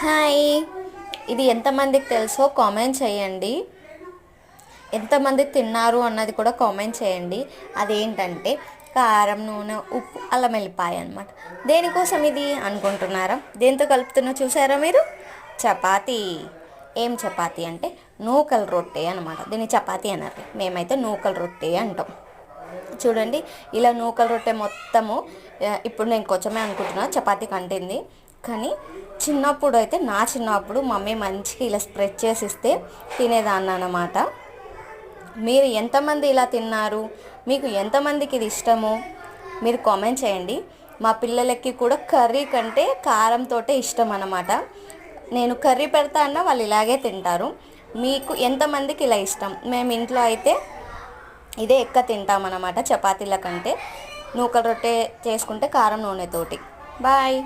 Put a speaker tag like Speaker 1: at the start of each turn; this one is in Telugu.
Speaker 1: హాయ్, ఇది ఎంతమందికి తెలుసో కామెంట్ చేయండి. ఎంతమంది తిన్నారు అన్నది కూడా కామెంట్ చేయండి. అదేంటంటే కారం, నూనె, ఉప్పు, అల్లం వెల్లిపాయ అనమాట. దేనికోసం ఇది అనుకుంటున్నారా? దేంతో కలుపుతున్నా చూసారా మీరు? చపాతీ. ఏం చపాతీ అంటే నూకల రొట్టె అనమాట. దీన్ని చపాతీ అన్నారు, మేమైతే నూకల రొట్టె అంటాం. చూడండి, ఇలా నూకల రొట్టె మొత్తము ఇప్పుడు నేను కొంచెమే అనుకుంటున్నా, చపాతీ కంటింది. కానీ చిన్నప్పుడు అయితే, నా చిన్నప్పుడు మమ్మీ మంచిగా ఇలా స్ప్రెడ్ చేసి ఇస్తే తినేదాన్ని అన్నమాట. మీరు ఎంతమంది ఇలా తిన్నారు? మీకు ఎంతమందికి ఇది ఇష్టము? మీరు కామెంట్ చేయండి. మా పిల్లలకి కూడా కర్రీ కంటే కారంతో ఇష్టం అన్నమాట. నేను కర్రీ పెడతా అన్న వాళ్ళు ఇలాగే తింటారు. మీకు ఎంతమందికి ఇలా ఇష్టం? మేము ఇంట్లో అయితే ఇదే ఎక్కువ తింటామన్నమాట, చపాతీల కంటే. నూకల రొట్టె చేసుకుంటే కారం నూనెతోటి. బాయ్.